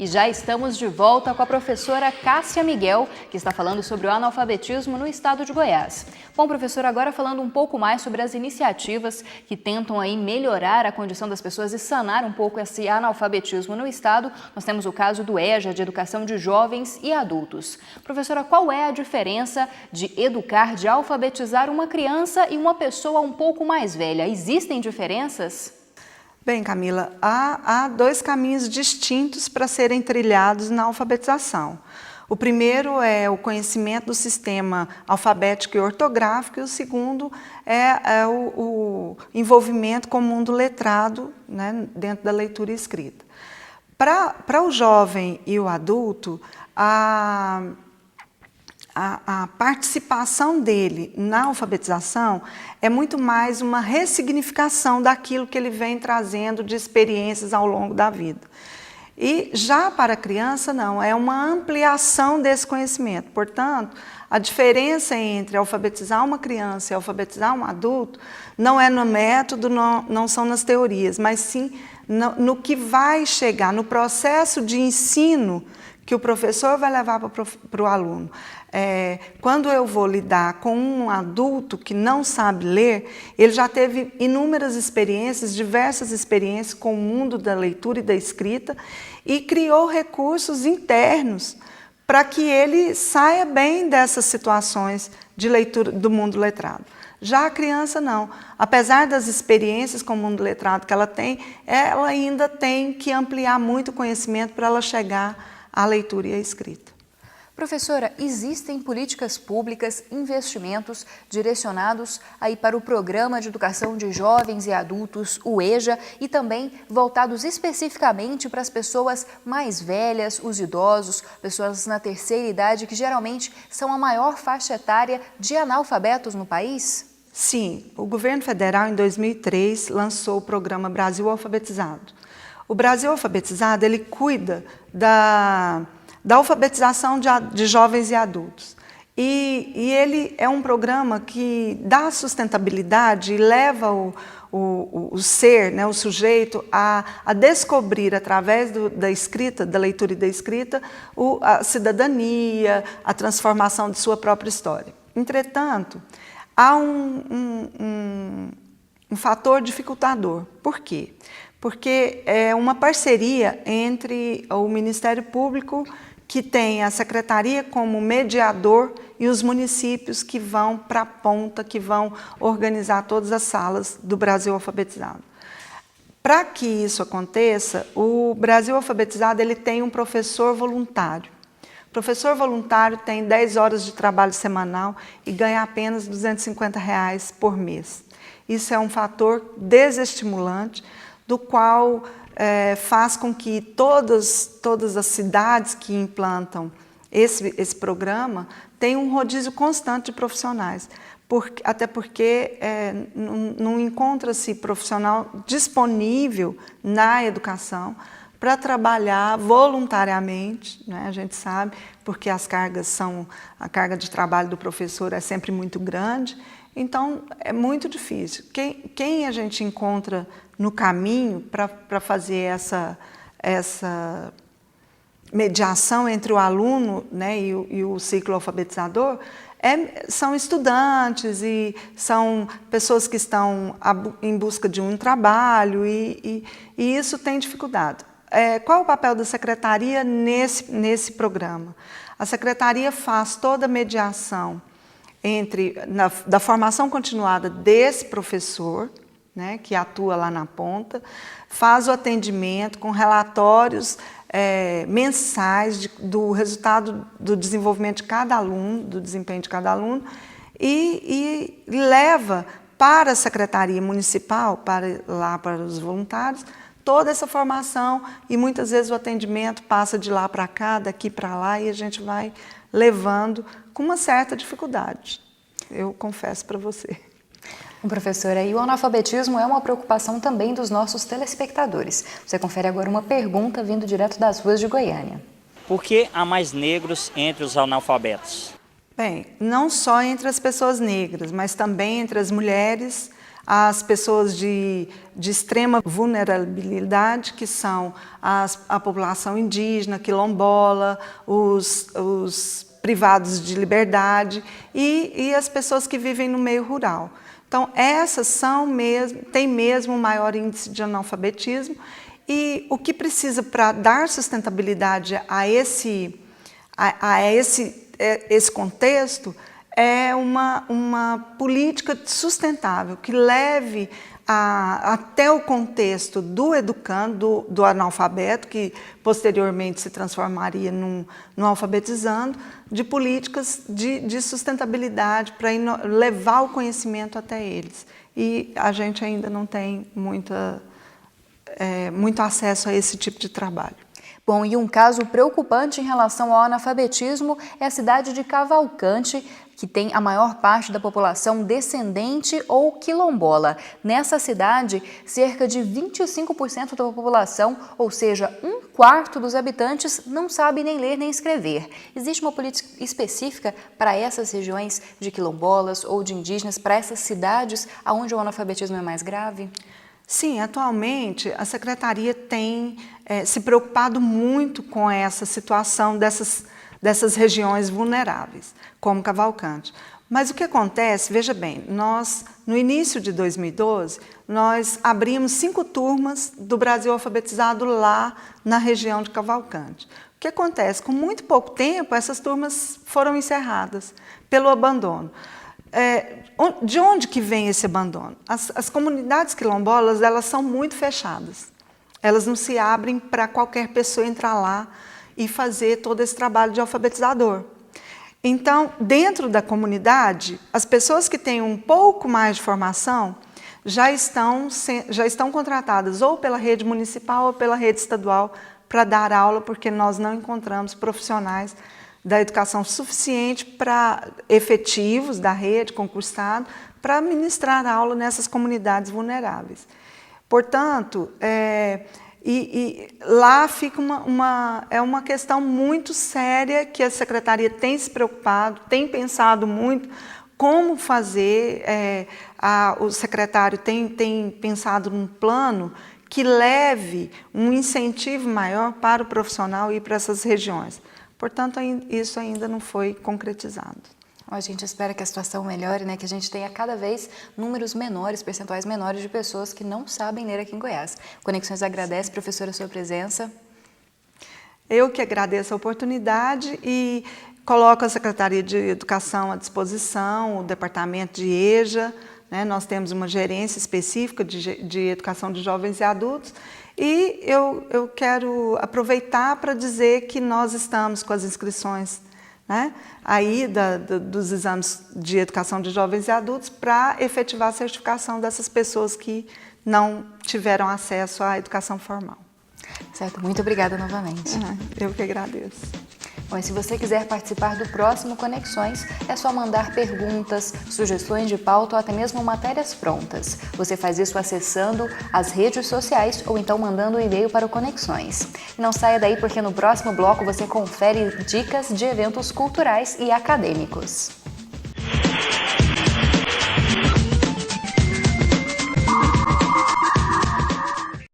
E já estamos de volta com a professora Cássia Miguel, que está falando sobre o analfabetismo no estado de Goiás. Bom, professora, agora falando um pouco mais sobre as iniciativas que tentam aí melhorar a condição das pessoas e sanar um pouco esse analfabetismo no estado, nós temos o caso do EJA, de Educação de Jovens e Adultos. Professora, qual é a diferença de educar, de alfabetizar uma criança e uma pessoa um pouco mais velha? Existem diferenças? Bem, Camila, há dois caminhos distintos para serem trilhados na alfabetização. O primeiro é o conhecimento do sistema alfabético e ortográfico, e o segundo é o envolvimento com o mundo letrado, né, dentro da leitura e escrita. Para o jovem e o adulto, a participação dele na alfabetização é muito mais uma ressignificação daquilo que ele vem trazendo de experiências ao longo da vida. E já para a criança, não, é uma ampliação desse conhecimento. Portanto, a diferença entre alfabetizar uma criança e alfabetizar um adulto não é no método, não são nas teorias, mas sim no que vai chegar, no processo de ensino que o professor vai levar para o aluno. Quando eu vou lidar com um adulto que não sabe ler, ele já teve inúmeras experiências, diversas experiências com o mundo da leitura e da escrita e criou recursos internos para que ele saia bem dessas situações de leitura do mundo letrado. Já a criança não. Apesar das experiências com o mundo letrado que ela ainda tem que ampliar muito o conhecimento para ela chegar à leitura e à escrita. Professora, existem políticas públicas, investimentos direcionados aí para o Programa de Educação de Jovens e Adultos, o EJA, e também voltados especificamente para as pessoas mais velhas, os idosos, pessoas na terceira idade, que geralmente são a maior faixa etária de analfabetos no país? Sim, o governo federal, em 2003, lançou o programa Brasil Alfabetizado. O Brasil Alfabetizado, ele cuida da alfabetização de jovens e adultos. E ele é um programa que dá sustentabilidade e leva o ser, né, o sujeito, a descobrir, através da escrita, da leitura e da escrita, a cidadania, a transformação de sua própria história. Entretanto, há um fator dificultador. Por quê? Porque é uma parceria entre o Ministério Público, que tem a Secretaria como mediador, e os municípios que vão para a ponta, que vão organizar todas as salas do Brasil Alfabetizado. Para que isso aconteça, o Brasil Alfabetizado ele tem um professor voluntário. O professor voluntário tem 10 horas de trabalho semanal e ganha apenas R$ 250 por mês. Isso é um fator desestimulante, do qual faz com que todas as cidades que implantam esse programa tenham um rodízio constante de profissionais, até porque não encontra-se profissional disponível na educação para trabalhar voluntariamente, né? A gente sabe, porque a carga de trabalho do professor é sempre muito grande, então é muito difícil. Quem a gente encontra no caminho para fazer essa mediação entre o aluno, né, e o ciclo alfabetizador são estudantes e são pessoas que estão em busca de um trabalho e isso tem dificuldade. Qual é o papel da secretaria nesse programa? A secretaria faz toda a mediação da formação continuada desse professor, né, que atua lá na ponta, faz o atendimento com relatórios mensais do resultado do desenvolvimento de cada aluno, do desempenho de cada aluno, e leva para a Secretaria Municipal, para os voluntários, toda essa formação, e muitas vezes o atendimento passa de lá para cá, daqui para lá, e a gente vai levando com uma certa dificuldade, eu confesso para você. Professora, e o analfabetismo é uma preocupação também dos nossos telespectadores. Você confere agora uma pergunta vindo direto das ruas de Goiânia. Por que há mais negros entre os analfabetos? Bem, não só entre as pessoas negras, mas também entre as mulheres, as pessoas de extrema vulnerabilidade, que são a população indígena, quilombola, os privados de liberdade e as pessoas que vivem no meio rural. Então, essas têm mesmo um maior índice de analfabetismo, e o que precisa para dar sustentabilidade a esse contexto é uma política sustentável que leve até o contexto do educando, do analfabeto, que posteriormente se transformaria num alfabetizando, de políticas de sustentabilidade para levar o conhecimento até eles. E a gente ainda não tem muito acesso a esse tipo de trabalho. Bom, e um caso preocupante em relação ao analfabetismo é a cidade de Cavalcante, que tem a maior parte da população descendente ou quilombola. Nessa cidade, cerca de 25% da população, ou seja, 1/4 dos habitantes, não sabe nem ler nem escrever. Existe uma política específica para essas regiões de quilombolas ou de indígenas, para essas cidades onde o analfabetismo é mais grave? Sim, atualmente a Secretaria tem se preocupado muito com essa situação dessas regiões vulneráveis, como Cavalcante. Mas o que acontece, veja bem, no início de 2012, nós abrimos 5 turmas do Brasil Alfabetizado lá na região de Cavalcante. O que acontece? Com muito pouco tempo, essas turmas foram encerradas pelo abandono. De onde que vem esse abandono? As comunidades quilombolas, elas são muito fechadas. Elas não se abrem para qualquer pessoa entrar lá e fazer todo esse trabalho de alfabetizador. Então, dentro da comunidade, as pessoas que têm um pouco mais de formação já estão contratadas ou pela rede municipal ou pela rede estadual para dar aula, porque nós não encontramos profissionais da educação suficiente efetivos da rede, concursados, para ministrar aula nessas comunidades vulneráveis. Portanto, lá fica uma questão muito séria que a Secretaria tem se preocupado, tem pensado muito como fazer. O secretário tem pensado num plano que leve um incentivo maior para o profissional ir para essas regiões. Portanto, isso ainda não foi concretizado. A gente espera que a situação melhore, né? Que a gente tenha cada vez números menores, percentuais menores de pessoas que não sabem ler aqui em Goiás. Conexões agradece, professora, a sua presença. Eu que agradeço a oportunidade e coloco a Secretaria de Educação à disposição, o Departamento de EJA, né? Nós temos uma gerência específica de Educação de Jovens e Adultos. E eu quero aproveitar para dizer que nós estamos com as inscrições, né, aí dos exames de educação de jovens e adultos para efetivar a certificação dessas pessoas que não tiveram acesso à educação formal. Certo, muito obrigada novamente. Eu que agradeço. Bom, e se você quiser participar do próximo Conexões, é só mandar perguntas, sugestões de pauta ou até mesmo matérias prontas. Você faz isso acessando as redes sociais ou então mandando um e-mail para o Conexões. E não saia daí, porque no próximo bloco você confere dicas de eventos culturais e acadêmicos.